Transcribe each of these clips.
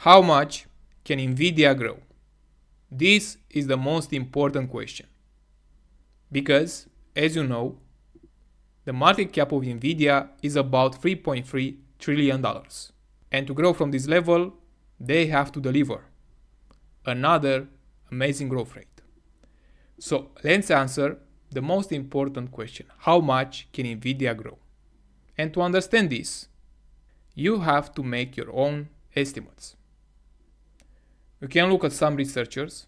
How much can Nvidia grow? This is the most important question. Because, as you know, the market cap of Nvidia is about $3.3 trillion. And to grow from this level, they have to deliver another amazing growth rate. So let's answer the most important question. How much can Nvidia grow? And to understand this, you have to make your own estimates. You can look at some researchers,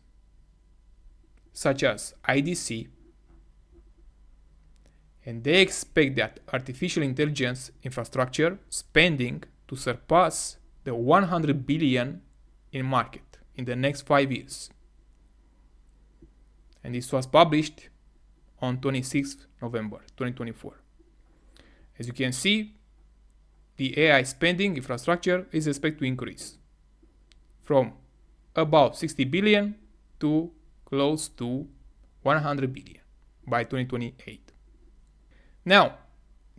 such as IDC, and they expect that artificial intelligence infrastructure spending to surpass the 100 billion in market in the next 5 years. And this was published on 26th November 2024. As you can see, the AI spending infrastructure is expected to increase from about 60 billion to close to 100 billion by 2028. Now,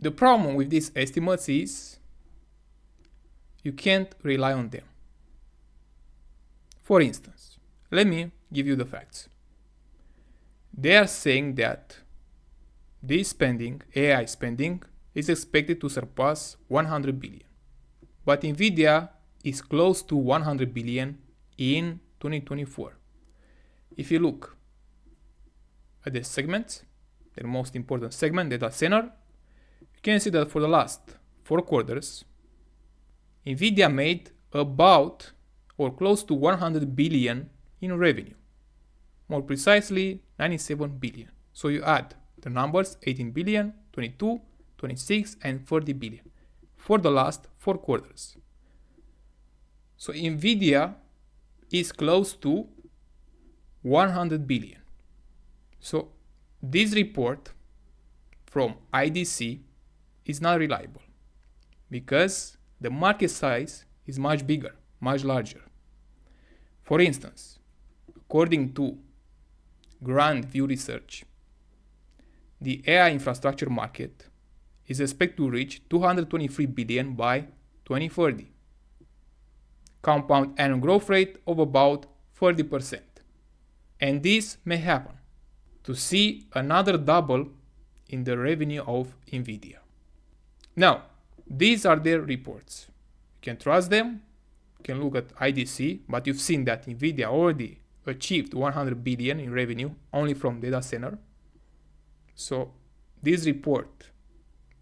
the problem with these estimates is you can't rely on them. For instance, let me give you the facts. They are saying that this spending, AI spending, is expected to surpass 100 billion. But Nvidia is close to 100 billion in 2024. If you look at the segments, the most important segment, data center, you can see that for the last 4 quarters, Nvidia made about or close to 100 billion in revenue. More precisely, 97 billion. So you add the numbers 18 billion, 22, 26 and 30 billion for the last 4 quarters. So Nvidia is close to 100 billion. So this report from IDC is not reliable because the market size is much bigger, much larger. For instance, according to Grand View Research, the AI infrastructure market is expected to reach 223 billion by 2030. Compound annual growth rate of about 30%. And this may happen to see another double in the revenue of Nvidia. Now, these are their reports. You can trust them, you can look at IDC, but you've seen that Nvidia already achieved 100 billion in revenue only from data center. So this report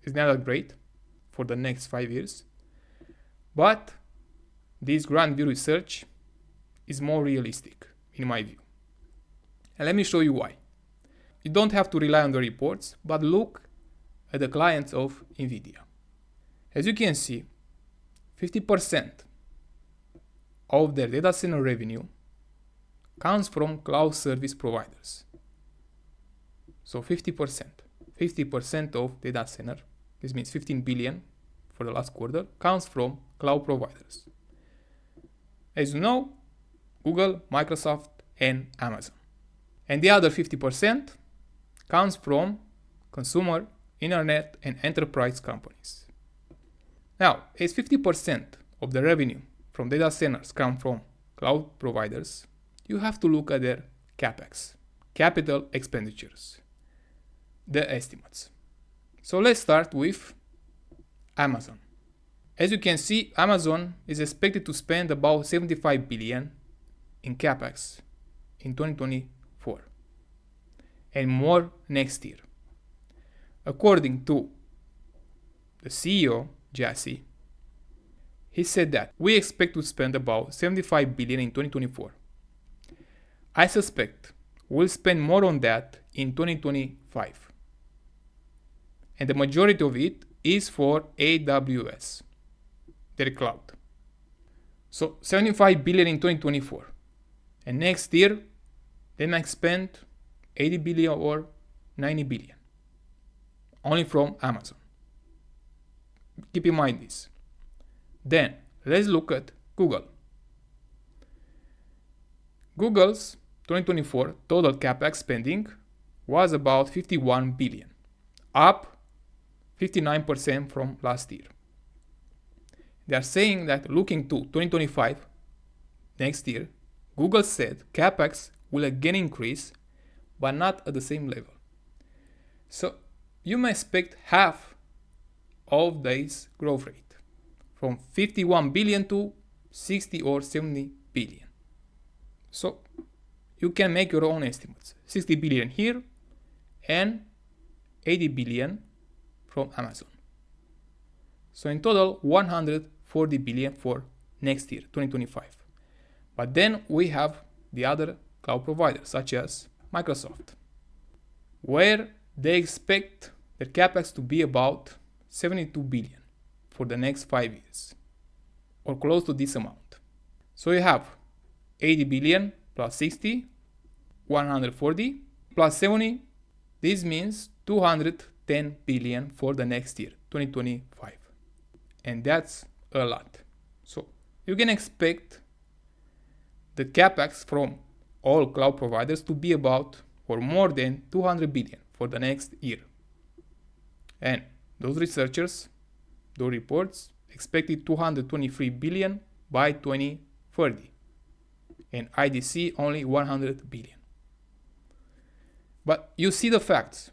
is not that great for the next 5 years, but this Grand View Research is more realistic in my view. And let me show you why. You don't have to rely on the reports, but look at the clients of Nvidia. As you can see, 50% of their data center revenue comes from cloud service providers. So 50% of data center, this means 15 billion for the last quarter, comes from cloud providers. As you know, Google, Microsoft, and Amazon. And the other 50% comes from consumer, internet, and enterprise companies. Now, as 50% of the revenue from data centers come from cloud providers, you have to look at their CapEx, capital expenditures, the estimates. So let's start with Amazon. As you can see, Amazon is expected to spend about 75 billion in CapEx in 2024 and more next year. According to the CEO, Jassy, he said that we expect to spend about 75 billion in 2024. I suspect we'll spend more on that in 2025. And the majority of it is for AWS, their cloud. So 75 billion in 2024. And next year, they might spend 80 billion or 90 billion. Only from Amazon. Keep in mind this. Then, let's look at Google. Google's 2024 total CapEx spending was about 51 billion, up 59% from last year. They are saying that looking to 2025, next year, Google said CapEx will again increase, but not at the same level. So you may expect half of this growth rate, from 51 billion to 60 or 70 billion. So you can make your own estimates. 60 billion here and 80 billion from Amazon. So in total, 140 billion for next year, 2025. But then we have the other cloud providers, such as Microsoft, where they expect their capex to be about 72 billion for the next 5 years, or close to this amount. So you have 80 billion plus 60, 140 plus 70. This means 210 billion for the next year, 2025. And that's a lot. So you can expect the capex from all cloud providers to be about or more than 200 billion for the next year. And those researchers, those reports, expected 223 billion by 2030. And IDC only 100 billion. But you see the facts.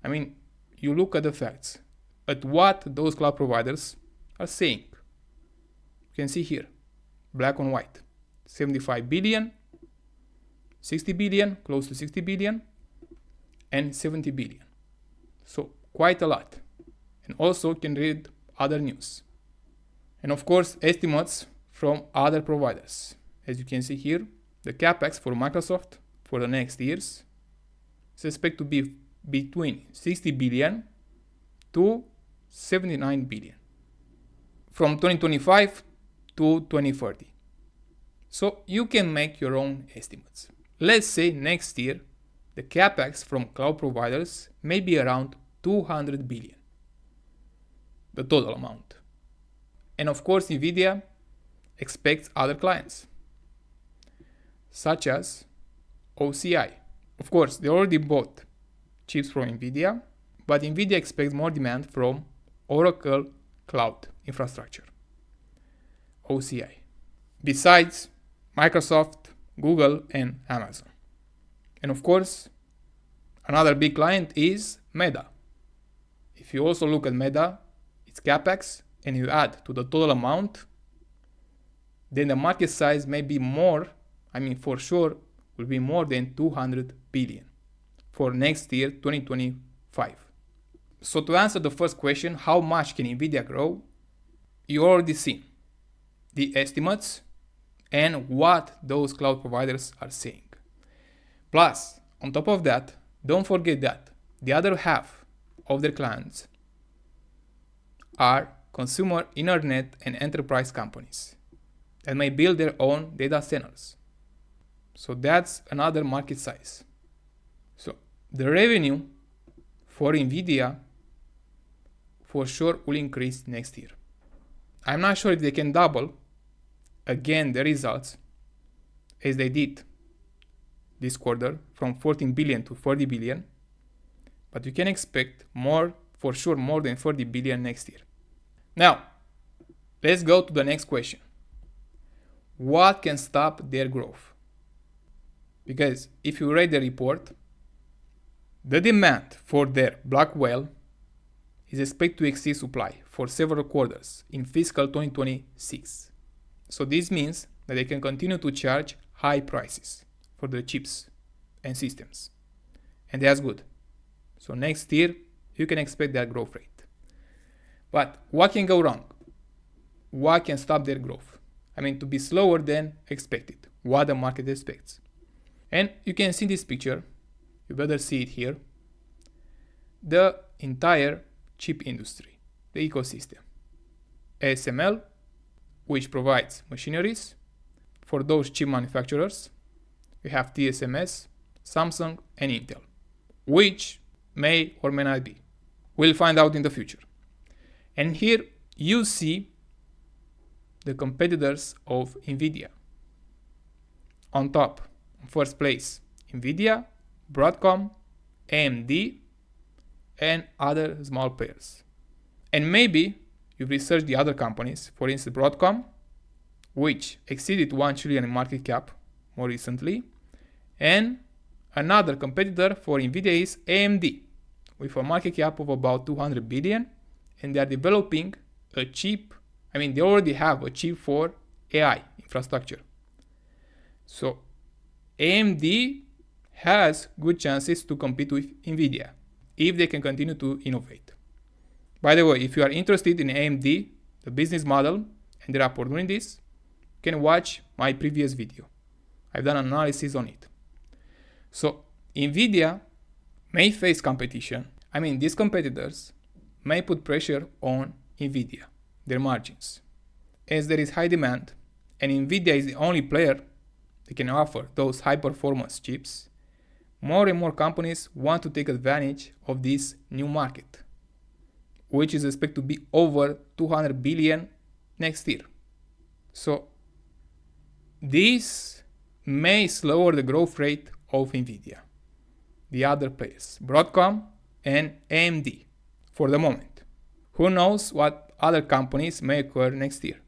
I mean, you look at the facts, at what those cloud providers are saying. You can see here, black on white, 75 billion, 60 billion, close to 60 billion, and 70 billion. So quite a lot. And also can read other news. And of course, estimates from other providers. As you can see here, the capex for Microsoft for the next years is expected to be between 60 billion to 79 billion from 2025 to 2030. So you can make your own estimates. Let's say next year the capex from cloud providers may be around 200 billion, the total amount. And of course, Nvidia expects other clients, such as OCI. Of course, they already bought chips from Nvidia, but Nvidia expects more demand from Oracle Cloud Infrastructure, OCI, besides Microsoft, Google, and Amazon. And of course, another big client is Meta. If you also look at Meta, its capex, and you add to the total amount, then the market size may be more, for sure, will be more than 200 billion for next year, 2025. So to answer the first question, how much can Nvidia grow? You already seen the estimates and what those cloud providers are saying. Plus, on top of that, don't forget that the other half of their clients are consumer internet and enterprise companies that may build their own data centers. So that's another market size. So the revenue for Nvidia for sure will increase next year. I'm not sure if they can double again the results as they did this quarter from 14 billion to 40 billion, but you can expect more, for sure more than 40 billion next year. Now, let's go to the next question. What can stop their growth? Because if you read the report, the demand for their Blackwell is expected to exceed supply for several quarters in fiscal 2026. So this means that they can continue to charge high prices for the chips and systems. And that's good. So next year, you can expect that growth rate. But what can go wrong? What can stop their growth? To be slower than expected, what the market expects. And you can see this picture, you better see it here, the entire chip industry, the ecosystem. ASML, which provides machineries for those chip manufacturers. We have TSMC, Samsung, and Intel, which may or may not be. We'll find out in the future. And here you see the competitors of Nvidia. On top, in first place, Nvidia, Broadcom, AMD, and other small players. And maybe you research the other companies, for instance Broadcom, which exceeded 1 trillion in market cap more recently. And another competitor for Nvidia is AMD, with a market cap of about 200 billion, and they are developing a chip. They already have a chip for AI infrastructure. So AMD has good chances to compete with Nvidia if they can continue to innovate. By the way, if you are interested in AMD, the business model, and their opportunities, you can watch my previous video. I've done an analysis on it. So Nvidia may face competition. These competitors may put pressure on Nvidia, their margins. As there is high demand, and Nvidia is the only player that can offer those high-performance chips, more and more companies want to take advantage of this new market, which is expected to be over 200 billion next year. So this may slow the growth rate of Nvidia, the other players, Broadcom and AMD, for the moment. Who knows what other companies may occur next year?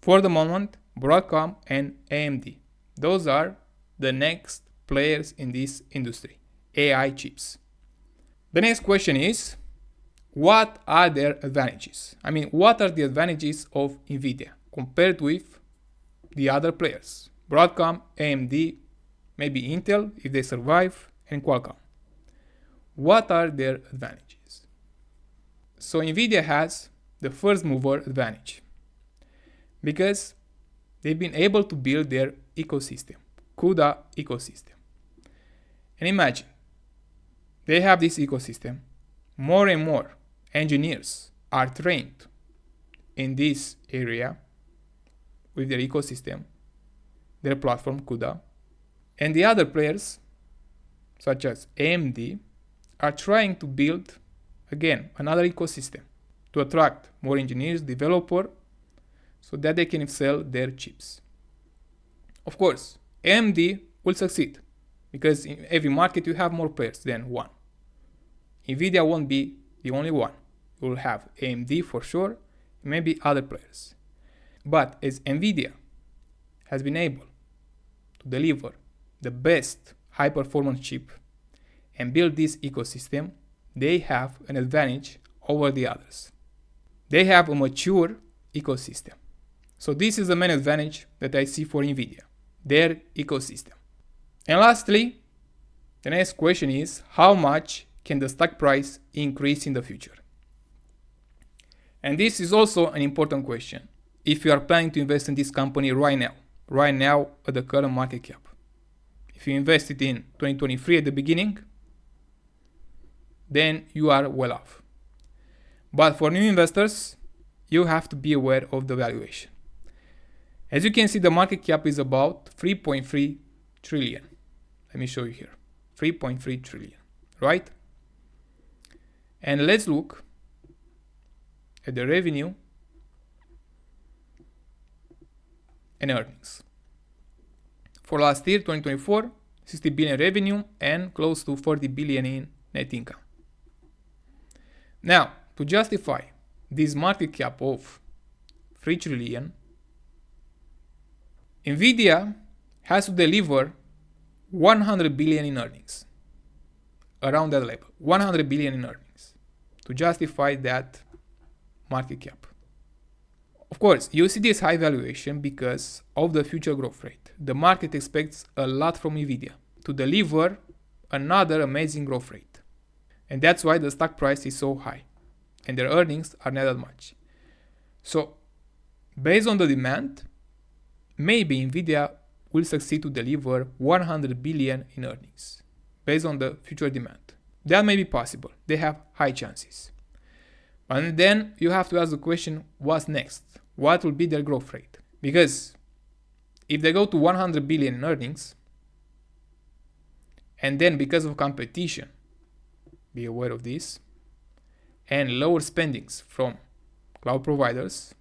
For the moment, Broadcom and AMD. Those are the next players in this industry, AI chips. The next question is, what are their advantages? What are the advantages of Nvidia compared with the other players? Broadcom, AMD, maybe Intel if they survive, and Qualcomm. What are their advantages? So Nvidia has the first mover advantage because they've been able to build their ecosystem, CUDA ecosystem. And imagine, they have this ecosystem. More and more engineers are trained in this area with their ecosystem, their platform CUDA. And the other players, such as AMD, are trying to build, again, another ecosystem to attract more engineers, developers, so that they can sell their chips. Of course, AMD will succeed because in every market you have more players than one. Nvidia won't be the only one. You will have AMD for sure, maybe other players. But as Nvidia has been able to deliver the best high-performance chip and build this ecosystem, they have an advantage over the others. They have a mature ecosystem. So this is the main advantage that I see for Nvidia, their ecosystem. And lastly, the next question is, how much can the stock price increase in the future? And this is also an important question if you are planning to invest in this company right now at the current market cap. If you invested in 2023 at the beginning, then you are well off. But for new investors, you have to be aware of the valuation. As you can see, the market cap is about 3.3 trillion. Let me show you here. 3.3 trillion, right? And let's look at the revenue and earnings. For last year, 2024, 60 billion revenue and close to 40 billion in net income. Now, to justify this market cap of 3 trillion, Nvidia has to deliver 100 billion in earnings. Around that level, 100 billion in earnings to justify that market cap. Of course, you see this high valuation because of the future growth rate. The market expects a lot from Nvidia to deliver another amazing growth rate. And that's why the stock price is so high and their earnings are not that much. So, based on the demand, maybe Nvidia will succeed to deliver 100 billion in earnings based on the future demand. That may be possible. They have high chances. And then you have to ask the question, what's next? What will be their growth rate? Because if they go to 100 billion in earnings, and then because of competition, be aware of this, and lower spendings from cloud providers,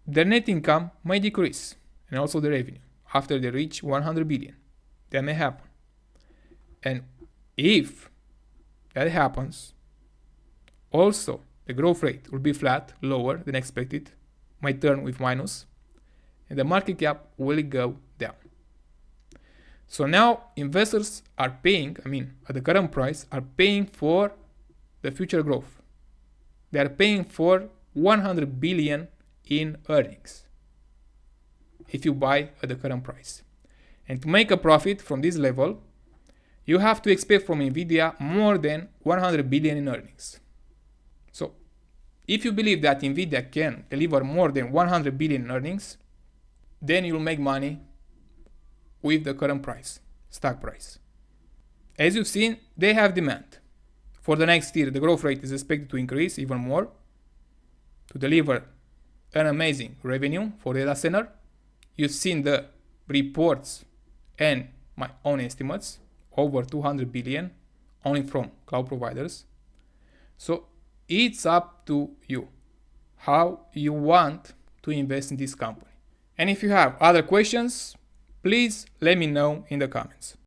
their net income might decrease, and also the revenue after they reach 100 billion. That may happen. And if that happens, also the growth rate will be flat, lower than expected, might turn with minus, and the market cap will go down. So now investors are paying, at the current price, are paying for the future growth. They are paying for 100 billion in earnings if you buy at the current price. And to make a profit from this level, you have to expect from Nvidia more than 100 billion in earnings. So if you believe that Nvidia can deliver more than 100 billion in earnings, then you'll make money with the current price, stock price. As you've seen, they have demand. For the next year, the growth rate is expected to increase even more to deliver an amazing revenue for data center. You've seen the reports and my own estimates, over 200 billion only from cloud providers. So it's up to you how you want to invest in this company. And if you have other questions, please let me know in the comments.